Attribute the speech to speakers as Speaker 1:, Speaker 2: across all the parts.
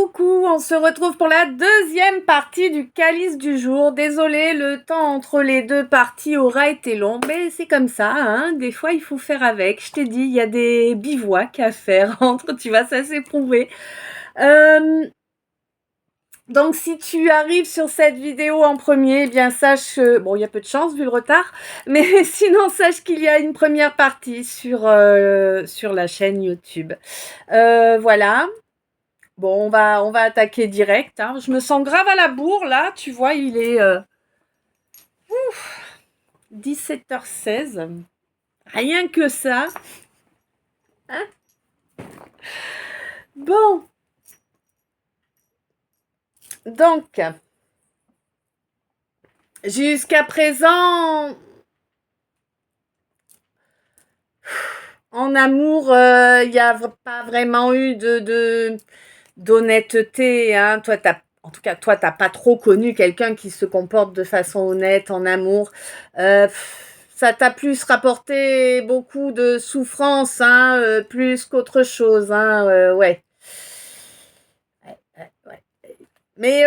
Speaker 1: Coucou, on se retrouve pour la deuxième partie du calice du jour. Désolée, le temps entre les deux parties aura été long, mais c'est comme ça, hein. Des fois, il faut faire avec. Je t'ai dit, il y a des bivouacs à faire entre, tu vois, ça s'est prouvé. Donc, si tu arrives sur cette vidéo en premier, eh bien sache, bon, il y a peu de chance vu le retard, mais sinon sache qu'il y a une première partie sur la chaîne YouTube. Voilà. Bon, on va attaquer direct, hein. Je me sens grave à la bourre, là. Tu vois, il est 17h16. Rien que ça. Hein. Bon. Donc, jusqu'à présent, en amour, il n'y a pas vraiment eu d'honnêteté, hein. En tout cas, toi, t'as pas trop connu quelqu'un qui se comporte de façon honnête en amour. Ça t'a plus rapporté beaucoup de souffrance, hein, plus qu'autre chose, hein, ouais. Ouais. Mais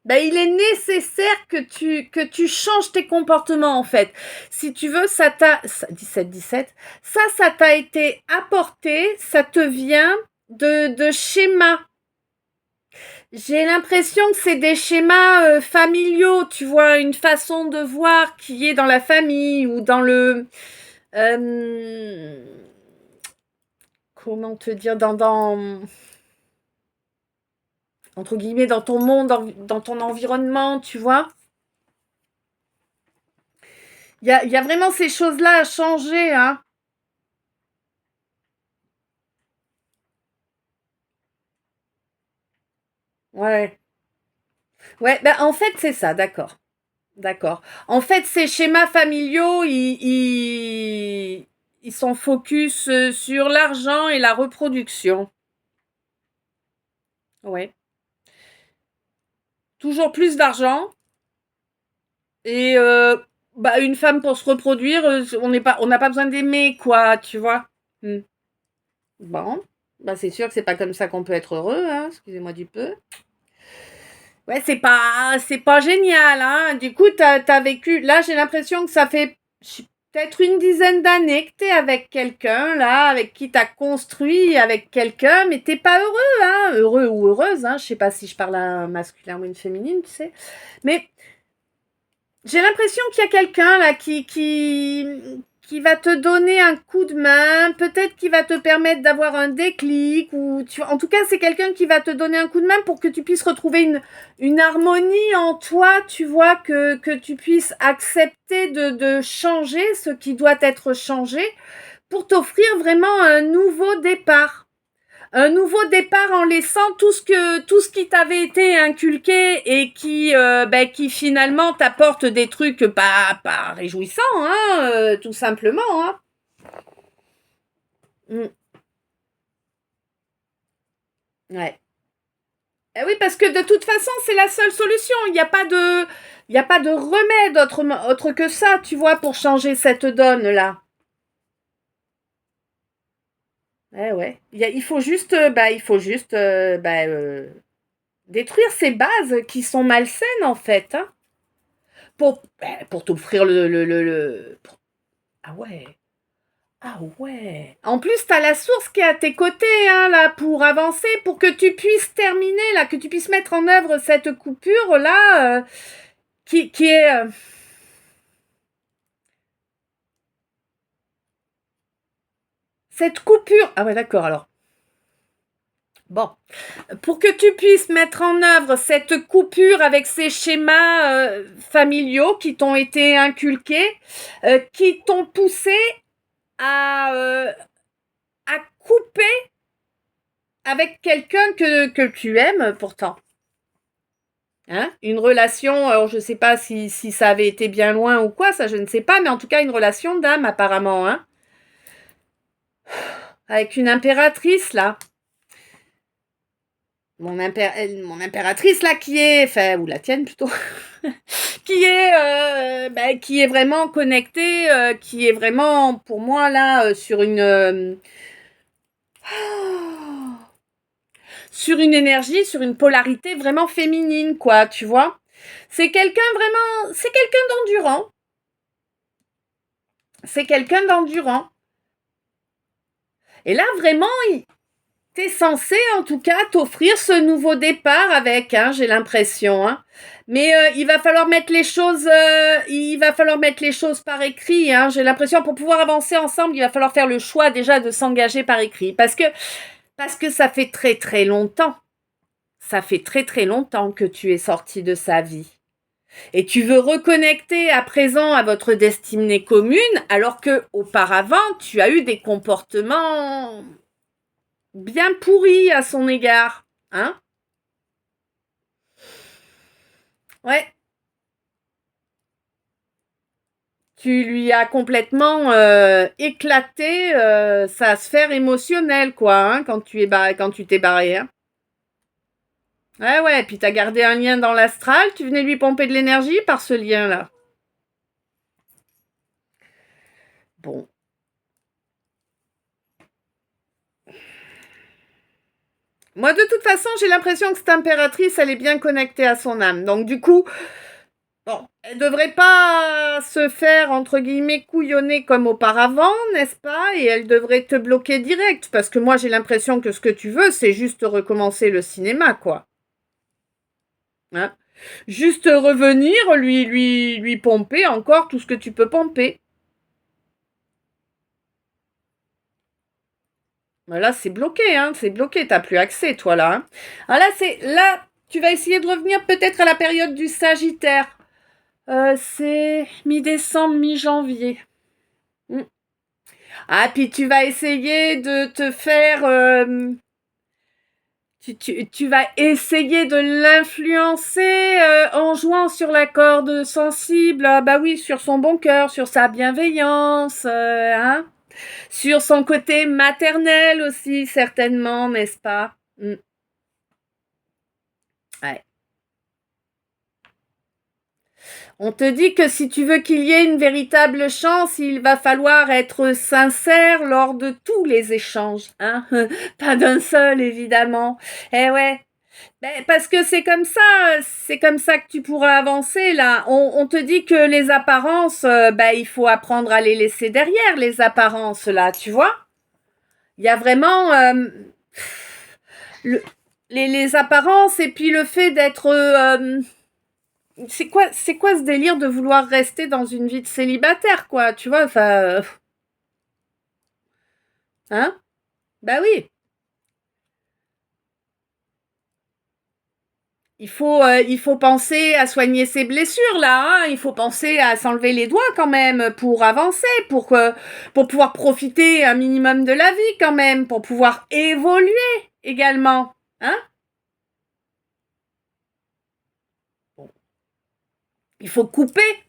Speaker 1: il est nécessaire que tu changes tes comportements, en fait. Si tu veux, 17, ça t'a été apporté, ça te vient de schémas. J'ai l'impression que c'est des schémas familiaux, tu vois, une façon de voir qui est dans la famille ou dans le... comment te dire, entre guillemets, dans ton monde, dans ton environnement, tu vois. Il y a vraiment ces choses-là à changer, hein. Ouais. Ouais, en fait, c'est ça, d'accord. D'accord. En fait, ces schémas familiaux, ils sont focus sur l'argent et la reproduction. Ouais. Toujours plus d'argent. Et une femme pour se reproduire, on n'a pas besoin d'aimer, quoi, tu vois. Bon, c'est sûr que c'est pas comme ça qu'on peut être heureux, hein, excusez-moi du peu. Ouais, c'est pas génial, hein. Du coup, t'as vécu. Là, j'ai l'impression que ça fait peut-être une dizaine d'années que t'es avec quelqu'un, là, avec qui t'as construit avec quelqu'un, mais t'es pas heureux, hein. Heureux ou heureuse, hein. Je sais pas si je parle à un masculin ou une féminine, tu sais. Mais j'ai l'impression qu'il y a quelqu'un là qui va te donner un coup de main, peut-être qui va te permettre d'avoir un déclic, ou en tout cas c'est quelqu'un qui va te donner un coup de main pour que tu puisses retrouver une harmonie en toi, tu vois, que tu puisses accepter de changer ce qui doit être changé pour t'offrir vraiment un nouveau départ. Un nouveau départ en laissant tout ce qui t'avait été inculqué et qui finalement t'apporte des trucs pas réjouissants, hein, tout simplement, hein. Ouais. Eh oui, parce que de toute façon, c'est la seule solution. Il y a pas de remède autre que ça, tu vois, pour changer cette donne-là. Eh ouais. Il faut juste détruire ces bases qui sont malsaines, en fait, hein. Pour t'offrir Ah ouais. Ah ouais. En plus, t'as la source qui est à tes côtés, hein, là, pour avancer, pour que tu puisses terminer, là, que tu puisses mettre en œuvre cette coupure, là, qui est... cette coupure... Ah ouais, d'accord, alors. Bon. Pour que tu puisses mettre en œuvre cette coupure avec ces schémas familiaux qui t'ont été inculqués, qui t'ont poussé à couper avec quelqu'un que tu aimes pourtant. Hein, une relation, alors je ne sais pas si ça avait été bien loin ou quoi, ça je ne sais pas, mais en tout cas une relation d'âme apparemment, hein. Avec une impératrice là. Mon impératrice là qui est, enfin, ou la tienne plutôt, qui est vraiment connectée, qui est vraiment pour moi là sur une... sur une énergie, sur une polarité vraiment féminine, quoi, tu vois. C'est quelqu'un vraiment, c'est quelqu'un d'endurant. C'est quelqu'un d'endurant. Et là, vraiment, t'es censé, en tout cas, t'offrir ce nouveau départ avec, hein, j'ai l'impression, hein. Mais il va falloir mettre les choses, par écrit, hein. J'ai l'impression, pour pouvoir avancer ensemble, il va falloir faire le choix déjà de s'engager par écrit, parce que ça fait très très longtemps. Ça fait très très longtemps que tu es sorti de sa vie. Et tu veux reconnecter à présent à votre destinée commune, alors que auparavant tu as eu des comportements bien pourris à son égard, hein? Ouais. Tu lui as complètement éclaté sa sphère émotionnelle, quoi, hein, quand tu t'es barré, hein. Ouais, puis t'as gardé un lien dans l'astral, tu venais lui pomper de l'énergie par ce lien-là. Bon. Moi, de toute façon, j'ai l'impression que cette impératrice, elle est bien connectée à son âme. Donc, du coup, bon, elle devrait pas se faire, entre guillemets, couillonner comme auparavant, n'est-ce pas? Et elle devrait te bloquer direct. Parce que moi, j'ai l'impression que ce que tu veux, c'est juste recommencer le cinéma, quoi. Hein? Juste revenir, lui pomper encore tout ce que tu peux pomper. Là, c'est bloqué, hein, c'est bloqué, t'as plus accès, toi, là. Hein. Alors là, tu vas essayer de revenir peut-être à la période du Sagittaire. C'est mi-décembre, mi-janvier. Ah, puis tu vas essayer de te faire... tu vas essayer de l'influencer en jouant sur la corde sensible, bah oui, sur son bon cœur, sur sa bienveillance, hein, sur son côté maternel aussi, certainement, n'est-ce pas? Ouais. On te dit que si tu veux qu'il y ait une véritable chance, il va falloir être sincère lors de tous les échanges, hein, pas d'un seul, évidemment. Eh ouais. Parce que c'est comme ça que tu pourras avancer là. On te dit que les apparences, il faut apprendre à les laisser derrière, les apparences là, tu vois. Il y a vraiment les apparences et puis le fait d'être... c'est quoi ce délire de vouloir rester dans une vie de célibataire, quoi, tu vois, enfin... hein? Bah oui. Il faut penser à soigner ses blessures là, hein. Il faut penser à s'enlever les doigts quand même pour avancer, pour pouvoir profiter un minimum de la vie quand même, pour pouvoir évoluer également, hein. Il faut couper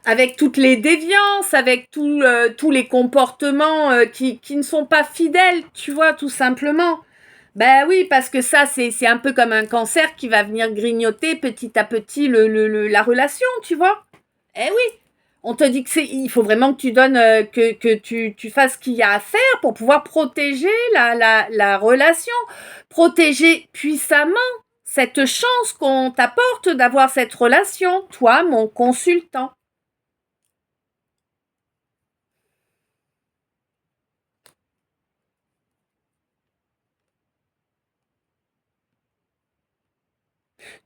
Speaker 1: avec toutes les déviances, avec tous les comportements qui ne sont pas fidèles, tu vois, tout simplement. Ben oui, parce que ça, c'est un peu comme un cancer qui va venir grignoter petit à petit la relation, tu vois. Eh oui, on te dit il faut vraiment que tu donnes, que tu fasses ce qu'il y a à faire pour pouvoir protéger la relation, protéger puissamment cette chance qu'on t'apporte d'avoir cette relation, toi, mon consultant.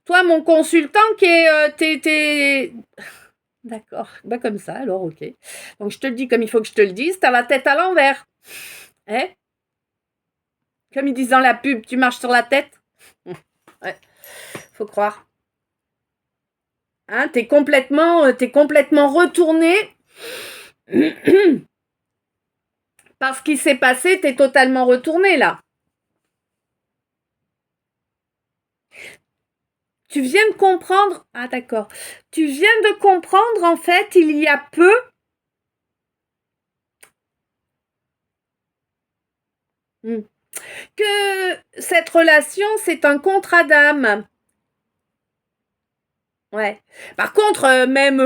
Speaker 1: Toi, mon consultant qui est... D'accord, comme ça, alors ok. Donc je te le dis comme il faut que je te le dise, t'as la tête à l'envers. Hein? Comme ils disent dans la pub, tu marches sur la tête. Ouais, faut croire. Hein, t'es complètement retourné. Par ce qui s'est passé, t'es totalement retourné là. Tu viens de comprendre. Ah d'accord. Tu viens de comprendre en fait il y a peu que cette relation c'est un contrat d'âme. Ouais. Par contre, même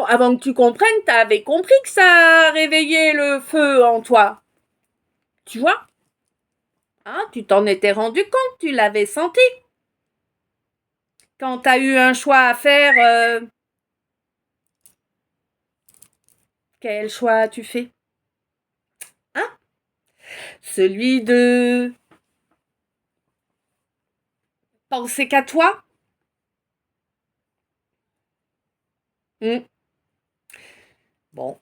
Speaker 1: avant que tu comprennes, t'avais compris que ça a réveillé le feu en toi. Tu vois? Hein, tu t'en étais rendu compte, tu l'avais senti. Quand tu as eu un choix à faire, quel choix as-tu fait? Hein? Celui de penser qu'à toi? Hmm. Bon.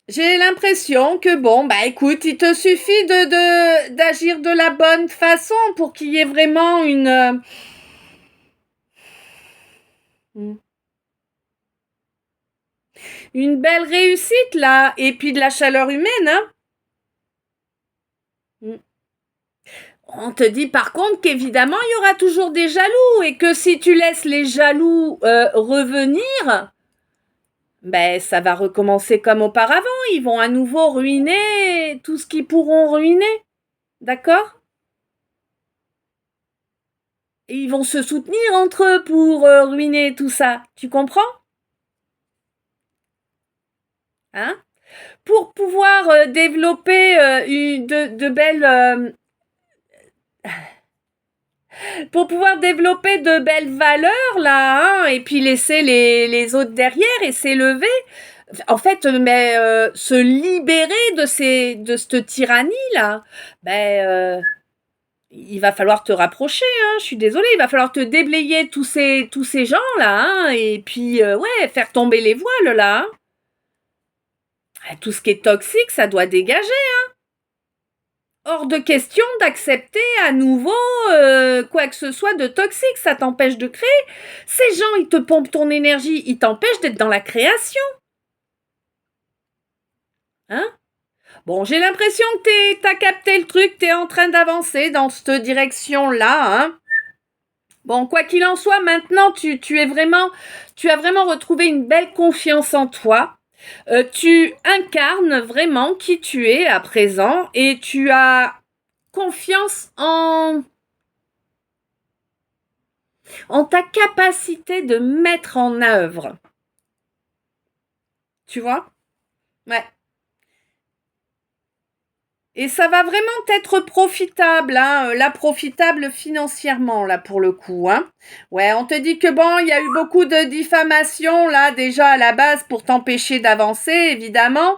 Speaker 1: J'ai l'impression que bon, bah écoute, il te suffit d'agir de la bonne façon pour qu'il y ait vraiment une belle réussite là, et puis de la chaleur humaine, hein. On te dit par contre qu'évidemment il y aura toujours des jaloux et que si tu laisses les jaloux revenir, ben ça va recommencer comme auparavant. Ils vont à nouveau ruiner tout ce qu'ils pourront ruiner, d'accord? Et ils vont se soutenir entre eux pour ruiner tout ça. Tu comprends? Hein? Pour pouvoir développer de belles pour pouvoir développer de belles valeurs là, hein, et puis laisser les autres derrière et s'élever. En fait, mais se libérer de cette tyrannie là, ben il va falloir te rapprocher. Hein, je suis désolée, il va falloir te déblayer tous ces gens là, hein, et puis ouais, faire tomber les voiles là. Hein. Tout ce qui est toxique, ça doit dégager. Hors de question d'accepter à nouveau quoi que ce soit de toxique, ça t'empêche de créer. Ces gens, ils te pompent ton énergie, ils t'empêchent d'être dans la création. Hein? Bon, j'ai l'impression que t'as capté le truc, t'es en train d'avancer dans cette direction-là. Hein? Bon, quoi qu'il en soit, maintenant, tu as vraiment retrouvé une belle confiance en toi. Tu incarnes vraiment qui tu es à présent et tu as confiance en ta capacité de mettre en œuvre. Tu vois? Ouais. Et ça va vraiment être profitable, hein, là, profitable financièrement, là, pour le coup, hein. Ouais, on te dit que bon, il y a eu beaucoup de diffamation, là, déjà à la base, pour t'empêcher d'avancer, évidemment.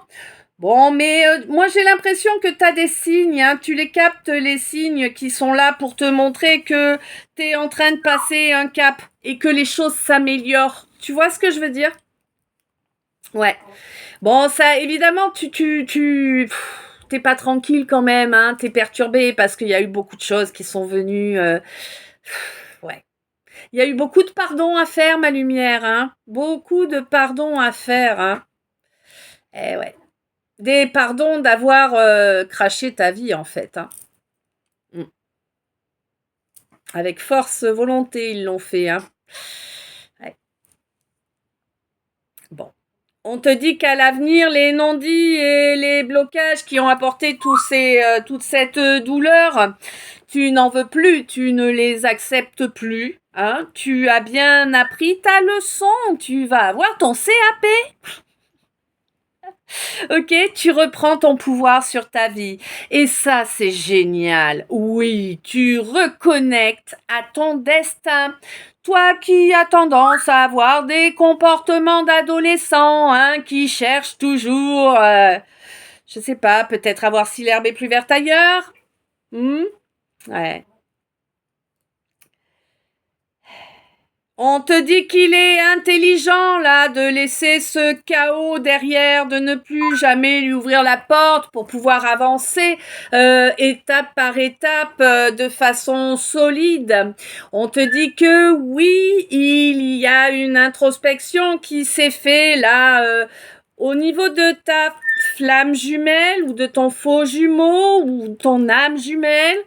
Speaker 1: Bon, mais moi, j'ai l'impression que tu as des signes, hein, tu les captes, les signes qui sont là pour te montrer que tu es en train de passer un cap et que les choses s'améliorent. Tu vois ce que je veux dire? Ouais. Bon, ça, évidemment, t'es pas tranquille quand même, hein. T'es perturbé parce qu'il y a eu beaucoup de choses qui sont venues. Ouais. Il y a eu beaucoup de pardons à faire, ma lumière, hein. Beaucoup de pardons à faire, hein. Eh ouais. Des pardons d'avoir craché ta vie, en fait, hein. Mm. Avec force volonté, ils l'ont fait, hein. Ouais. Bon. On te dit qu'à l'avenir, les non-dits et les blocages qui ont apporté toute cette douleur, tu n'en veux plus, tu ne les acceptes plus. Hein. Tu as bien appris ta leçon, tu vas avoir ton CAP. Ok, tu reprends ton pouvoir sur ta vie. Et ça, c'est génial. Oui, tu reconnectes à ton destin. Toi qui as tendance à avoir des comportements d'adolescent, hein, qui cherchent toujours, je sais pas, peut-être à voir si l'herbe est plus verte ailleurs. Ouais. On te dit qu'il est intelligent, là, de laisser ce chaos derrière, de ne plus jamais lui ouvrir la porte pour pouvoir avancer étape par étape de façon solide. On te dit que oui, il y a une introspection qui s'est fait là au niveau de ta flamme jumelle ou de ton faux jumeau ou ton âme jumelle,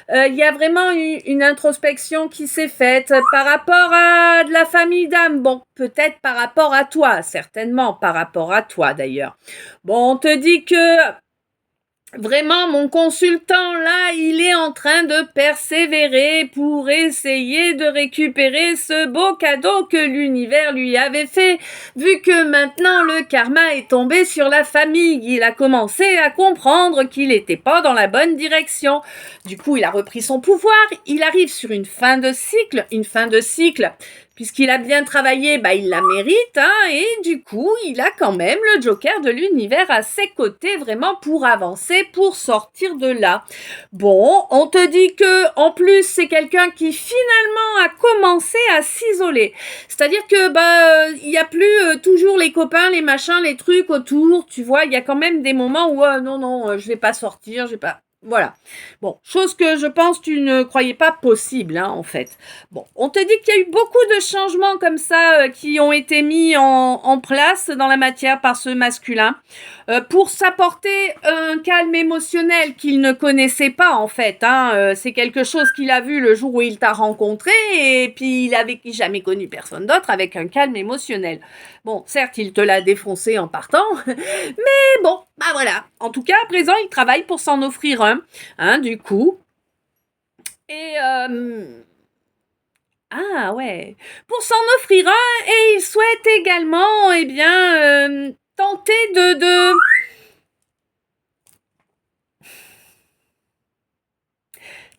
Speaker 1: il y a vraiment une introspection qui s'est faite par rapport à de la famille d'âme. Bon, peut-être par rapport à toi, certainement par rapport à toi d'ailleurs. Bon, on te dit que Vraiment, mon consultant, là, il est en train de persévérer pour essayer de récupérer ce beau cadeau que l'univers lui avait fait. Vu que maintenant le karma est tombé sur la famille, il a commencé à comprendre qu'il n'était pas dans la bonne direction. Du coup, il a repris son pouvoir. Il arrive sur une fin de cycle. Puisqu'il a bien travaillé, bah, il la mérite, hein, et du coup, il a quand même le Joker de l'univers à ses côtés, vraiment pour avancer, pour sortir de là. Bon, on te dit que, en plus, c'est quelqu'un qui finalement a commencé à s'isoler. C'est-à-dire que, bah, il y a plus toujours les copains, les machins, les trucs autour, tu vois, il y a quand même des moments où, non, je vais pas sortir, je vais pas... Voilà. Bon, chose que je pense tu ne croyais pas possible, hein, en fait. Bon, on te dit qu'il y a eu beaucoup de changements comme ça qui ont été mis en place dans la matière par ce masculin pour s'apporter un calme émotionnel qu'il ne connaissait pas en fait. Hein. C'est quelque chose qu'il a vu le jour où il t'a rencontré et puis il avait jamais connu personne d'autre avec un calme émotionnel. Bon, certes, il te l'a défoncé en partant, mais bon, bah voilà. En tout cas, à présent, il travaille pour s'en offrir un, hein, du coup. Et ah ouais, pour s'en offrir un et il souhaite également, eh bien, tenter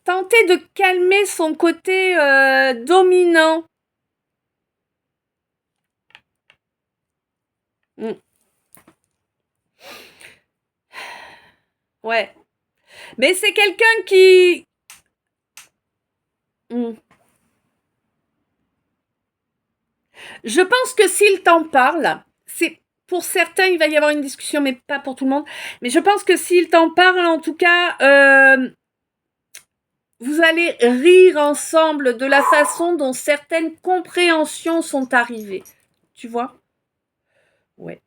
Speaker 1: tenter de calmer son côté dominant. Mm. Ouais, mais c'est quelqu'un qui... Mm. Je pense que s'il t'en parle, c'est pour certains, il va y avoir une discussion, mais pas pour tout le monde. Mais je pense que s'il t'en parle, en tout cas, vous allez rire ensemble de la façon dont certaines compréhensions sont arrivées. Tu vois ? Ouais.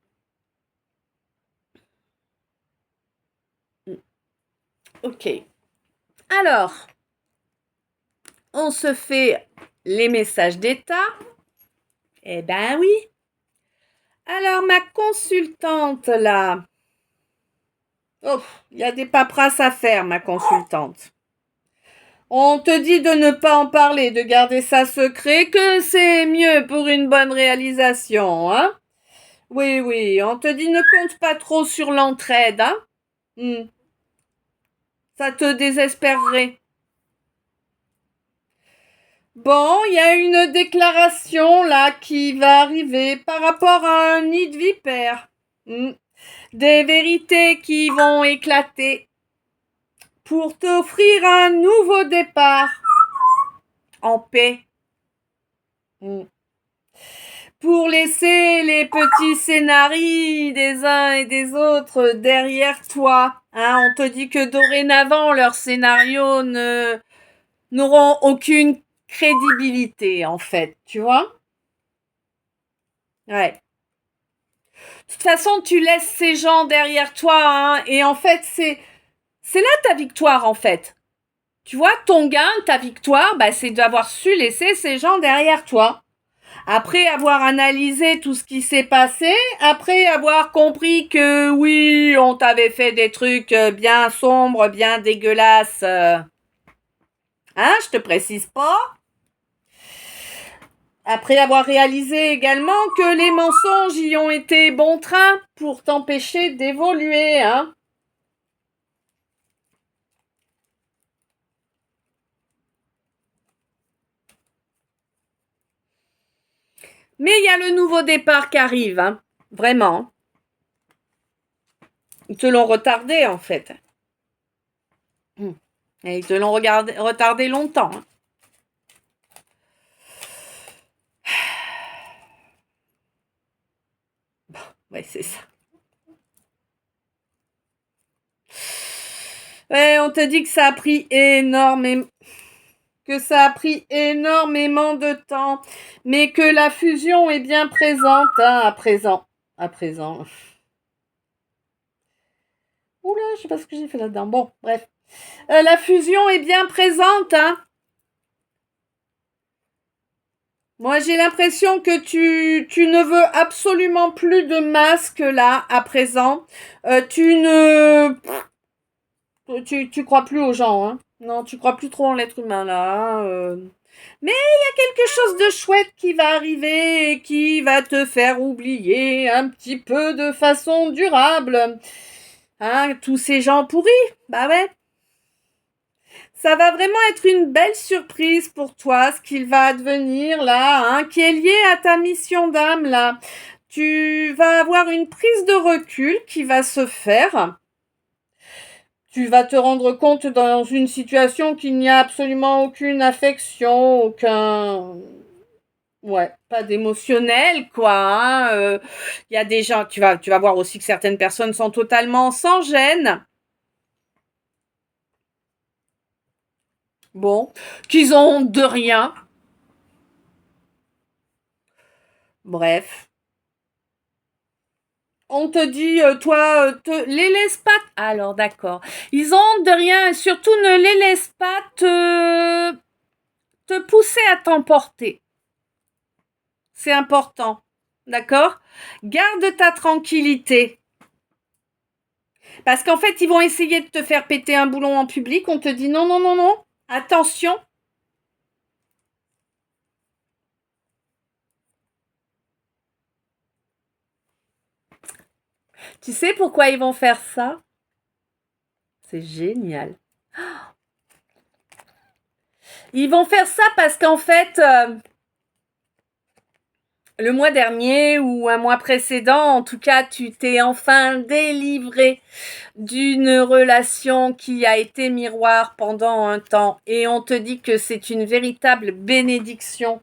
Speaker 1: Ok. Alors, on se fait les messages d'état. Eh ben oui. Alors, ma consultante, là. Oh, il y a des paperasses à faire, ma consultante. On te dit de ne pas en parler, de garder ça secret, que c'est mieux pour une bonne réalisation, hein? Oui, oui, on te dit ne compte pas trop sur l'entraide, hein? Ça te désespérerait. Bon, il y a une déclaration là qui va arriver par rapport à un nid de vipère. Des vérités qui vont éclater pour t'offrir un nouveau départ en paix. Pour laisser les petits scénarios des uns et des autres derrière toi. Hein, on te dit que dorénavant, leurs scénarios n'auront aucune crédibilité, en fait. Tu vois ? Ouais. De toute façon, tu laisses ces gens derrière toi, hein, et en fait, c'est là ta victoire, en fait. Tu vois, ton gain, ta victoire, bah, c'est d'avoir su laisser ces gens derrière toi. Après avoir analysé tout ce qui s'est passé, après avoir compris que oui, on t'avait fait des trucs bien sombres, bien dégueulasses, hein, je te précise pas. Après avoir réalisé également que les mensonges y ont été bon train pour t'empêcher d'évoluer, hein. Mais il y a le nouveau départ qui arrive, hein. Vraiment. Ils te l'ont retardé, en fait. Et ils te l'ont retardé longtemps, hein. Bon, ouais, c'est ça. Ouais, on te dit que ça a pris énormément de temps, mais que la fusion est bien présente, hein, à présent. Oula, je sais pas ce que j'ai fait là-dedans. Bon, bref. La fusion est bien présente, hein. Moi, j'ai l'impression que tu ne veux absolument plus de masque, là, à présent. Tu ne... Tu crois plus aux gens, hein. Non, tu crois plus trop en l'être humain, là. Hein, Mais il y a quelque chose de chouette qui va arriver et qui va te faire oublier un petit peu de façon durable. Hein, tous ces gens pourris. Bah ouais. Ça va vraiment être une belle surprise pour toi, ce qu'il va advenir là, hein, qui est lié à ta mission d'âme là. Tu vas avoir une prise de recul qui va se faire. Tu vas te rendre compte dans une situation qu'il n'y a absolument aucune affection, aucun... Ouais, pas d'émotionnel, quoi. Hein. Y a des gens, tu vas voir aussi que certaines personnes sont totalement sans gêne. Bon, qu'ils ont honte de rien. Bref. On te dit, toi, les laisse pas. Alors, d'accord. Ils ont honte de rien et surtout ne les laisse pas te pousser à t'emporter. C'est important. D'accord? Garde ta tranquillité. Parce qu'en fait, ils vont essayer de te faire péter un boulon en public. On te dit non, non, non, non. Attention. Tu sais pourquoi ils vont faire ça? C'est génial. Ils vont faire ça parce qu'en fait, le mois dernier ou un mois précédent, en tout cas, tu t'es enfin délivré d'une relation qui a été miroir pendant un temps et on te dit que c'est une véritable bénédiction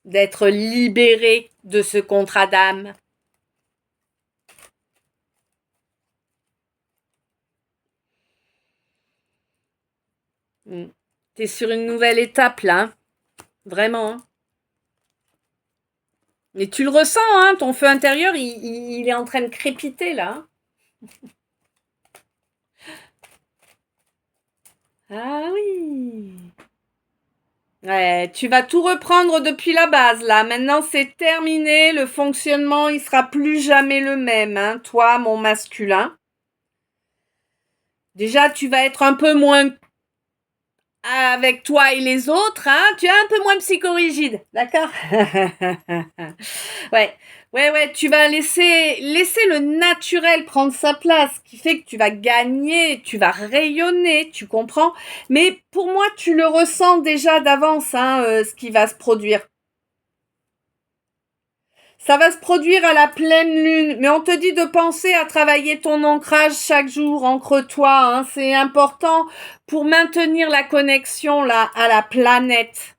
Speaker 1: d'être libéré de ce contrat d'âme. T'es sur une nouvelle étape là, hein. Vraiment. Hein. Mais tu le ressens, hein, ton feu intérieur, il est en train de crépiter là. Ah oui. Ouais, tu vas tout reprendre depuis la base là. Maintenant c'est terminé, le fonctionnement il sera plus jamais le même. Hein. Toi, mon masculin. Déjà, tu vas être un peu moins avec toi et les autres, hein. Tu es un peu moins psychorigide, d'accord? Ouais. Ouais, tu vas laisser le naturel prendre sa place, ce qui fait que tu vas gagner, tu vas rayonner, tu comprends? Mais pour moi, tu le ressens déjà d'avance, hein, ce qui va se produire. Ça va se produire à la pleine lune, mais on te dit de penser à travailler ton ancrage chaque jour, ancre-toi, hein, c'est important pour maintenir la connexion là à la planète.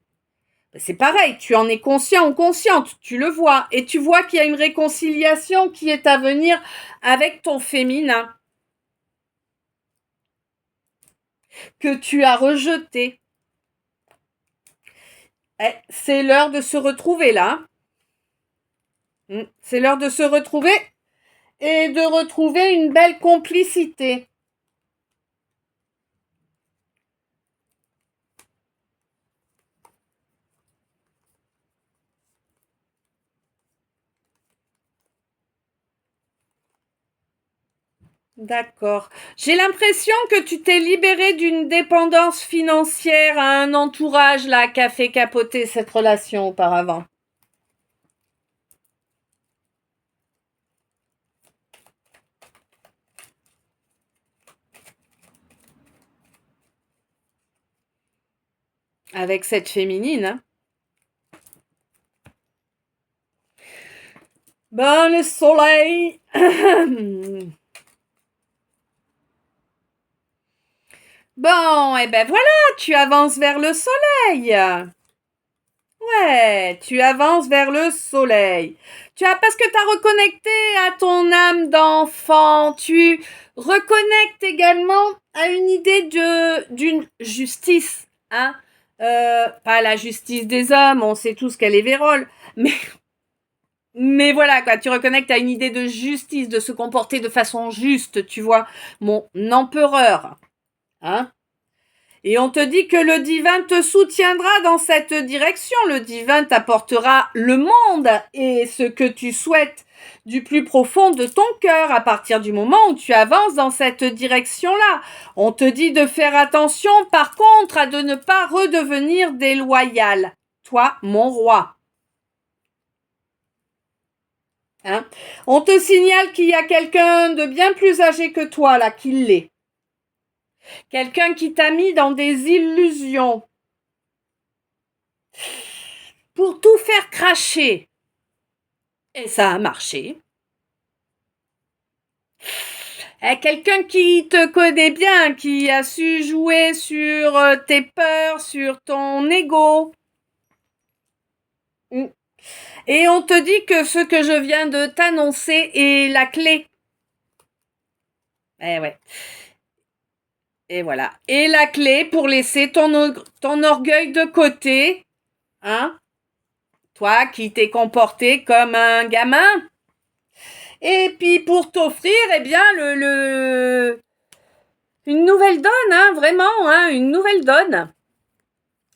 Speaker 1: C'est pareil, tu en es conscient ou consciente, tu le vois, et tu vois qu'il y a une réconciliation qui est à venir avec ton féminin que tu as rejeté. C'est l'heure de se retrouver là. C'est l'heure de se retrouver et de retrouver une belle complicité. D'accord. J'ai l'impression que tu t'es libéré d'une dépendance financière à un entourage là qui a fait capoter cette relation auparavant. Avec cette féminine. Hein. Ben, le soleil. Bon, et ben voilà, tu avances vers le soleil. Ouais, tu avances vers le soleil. Parce que tu as reconnecté à ton âme d'enfant. Tu reconnectes également à une idée d'une justice, hein. Pas la justice des hommes, on sait tous qu'elle est vérole, mais voilà quoi, tu reconnectes à une idée de justice, de se comporter de façon juste, tu vois, mon empereur, hein. Et on te dit que le divin te soutiendra dans cette direction. Le divin t'apportera le monde et ce que tu souhaites du plus profond de ton cœur à partir du moment où tu avances dans cette direction-là. On te dit de faire attention, par contre, à de ne pas redevenir déloyal. Toi, mon roi. Hein? On te signale qu'il y a quelqu'un de bien plus âgé que toi, là, qui l'est. Quelqu'un qui t'a mis dans des illusions pour tout faire cracher. Et ça a marché. Quelqu'un qui te connaît bien, qui a su jouer sur tes peurs, sur ton ego. Et on te dit que ce que je viens de t'annoncer est la clé. Eh ouais. Et voilà. Et la clé pour laisser ton orgueil de côté. Hein? Toi qui t'es comporté comme un gamin. Et puis pour t'offrir, eh bien, une nouvelle donne, hein, vraiment, hein, une nouvelle donne.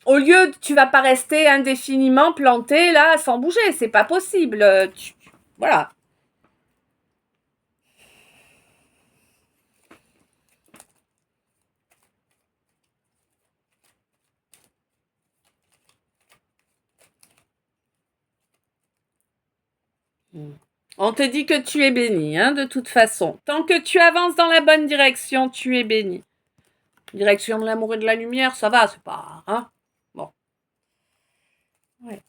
Speaker 1: Au lieu, tu vas pas rester indéfiniment planté là sans bouger, c'est pas possible. Voilà. On te dit que tu es béni, hein, de toute façon. Tant que tu avances dans la bonne direction, tu es béni. Direction de l'amour et de la lumière, ça va, c'est pas... Hein, bon. Ouais.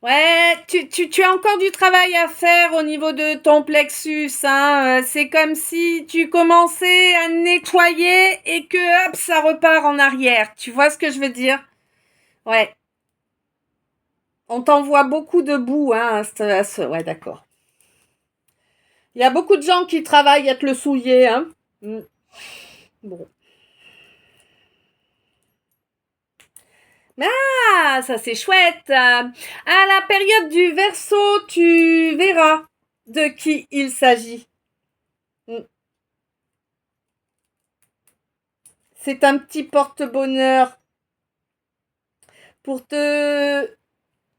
Speaker 1: Ouais, tu as encore du travail à faire au niveau de ton plexus, hein. C'est comme si tu commençais à nettoyer et que hop, ça repart en arrière. Tu vois ce que je veux dire? Ouais. On t'envoie beaucoup de boue, hein, ouais, d'accord. Il y a beaucoup de gens qui travaillent à te le souiller, hein. Bon. Ah, ça c'est chouette. À la période du Verseau, tu verras de qui il s'agit. C'est un petit porte-bonheur pour te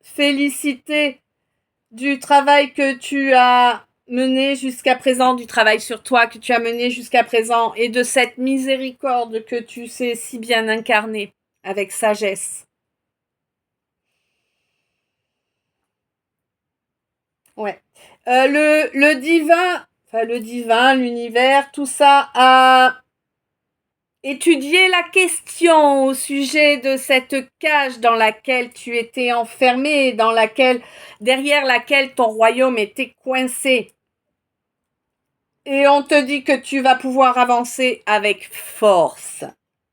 Speaker 1: féliciter du travail que tu as mené jusqu'à présent, du travail sur toi que tu as mené jusqu'à présent et de cette miséricorde que tu sais si bien incarner avec sagesse. Ouais. Le divin, l'univers, tout ça a étudié la question au sujet de cette cage dans laquelle tu étais enfermé, derrière laquelle ton royaume était coincé. Et on te dit que tu vas pouvoir avancer avec force.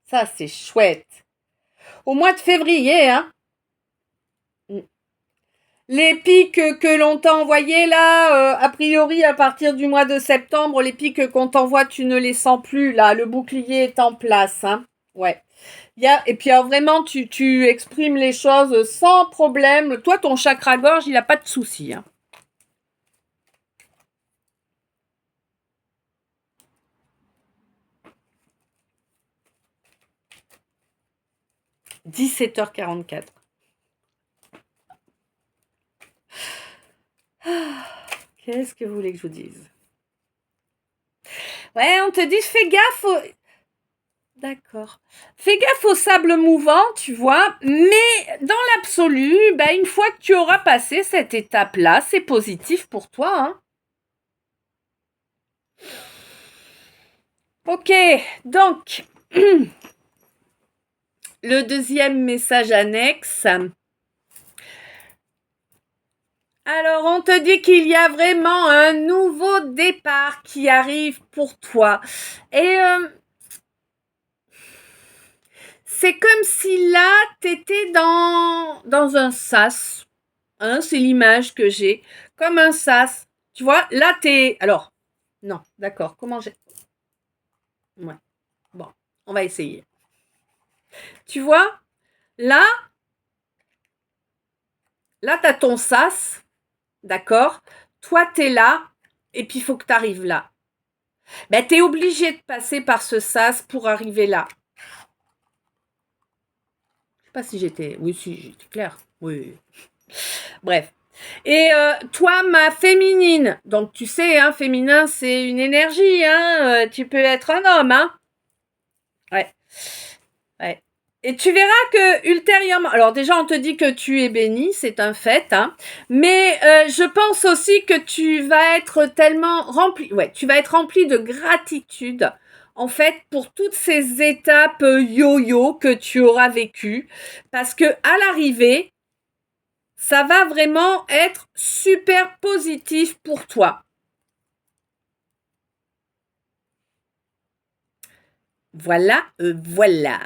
Speaker 1: Ça, c'est chouette. Au mois de février, hein. Les pics que l'on t'a envoyés là, a priori à partir du mois de septembre, les pics qu'on t'envoie, tu ne les sens plus là. Le bouclier est en place, hein. Ouais. Et puis alors, vraiment, tu exprimes les choses sans problème. Toi, ton chakra-gorge, il n'a pas de souci, hein. « 17h44. Qu'est-ce que vous voulez que je vous dise? Ouais, on te dit, fais gaffe D'accord. Fais gaffe au sable mouvant, tu vois, mais dans l'absolu, une fois que tu auras passé cette étape-là, c'est positif pour toi, hein. Ok, donc, le deuxième message annexe. Alors, on te dit qu'il y a vraiment un nouveau départ qui arrive pour toi. Et c'est comme si là, t'étais dans un sas. Hein, c'est l'image que j'ai. Comme un sas. Tu vois, là, t'es... Alors, non, d'accord. Comment j'ai... Ouais. Bon, on va essayer. Tu vois, là, t'as ton sas. d'accord? Toi, tu es là, et puis il faut que tu arrives là. Ben, tu es obligé de passer par ce sas pour arriver là. Je sais pas si j'étais... Oui, si, j'étais claire. Oui. Bref. Et toi, ma féminine, donc tu sais, hein, féminin, c'est une énergie, hein, tu peux être un homme, hein. Ouais. Ouais. Et tu verras que ultérieurement, alors déjà on te dit que tu es béni, c'est un fait, hein, mais je pense aussi que tu vas être tellement rempli, ouais, tu vas être rempli de gratitude, en fait, pour toutes ces étapes yo-yo que tu auras vécues, parce que à l'arrivée, ça va vraiment être super positif pour toi. Voilà, voilà.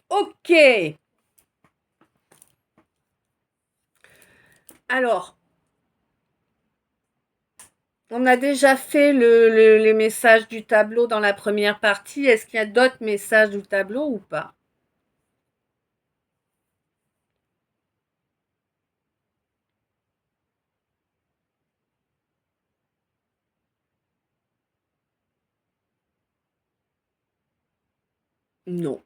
Speaker 1: Ok. Alors, on a déjà fait les messages du tableau dans la première partie. Est-ce qu'il y a d'autres messages du tableau ou pas? Non.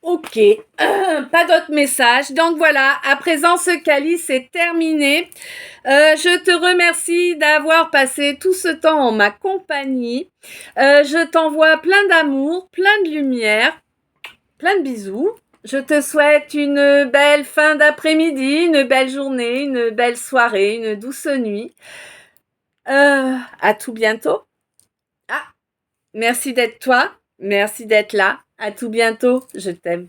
Speaker 1: Ok, pas d'autres messages. Donc voilà, à présent ce calice est terminé. Je te remercie d'avoir passé tout ce temps en ma compagnie. Je t'envoie plein d'amour, plein de lumière, plein de bisous. Je te souhaite une belle fin d'après-midi, une belle journée, une belle soirée, une douce nuit. À tout bientôt. Ah, merci d'être toi. Merci d'être là. À tout bientôt. Je t'aime.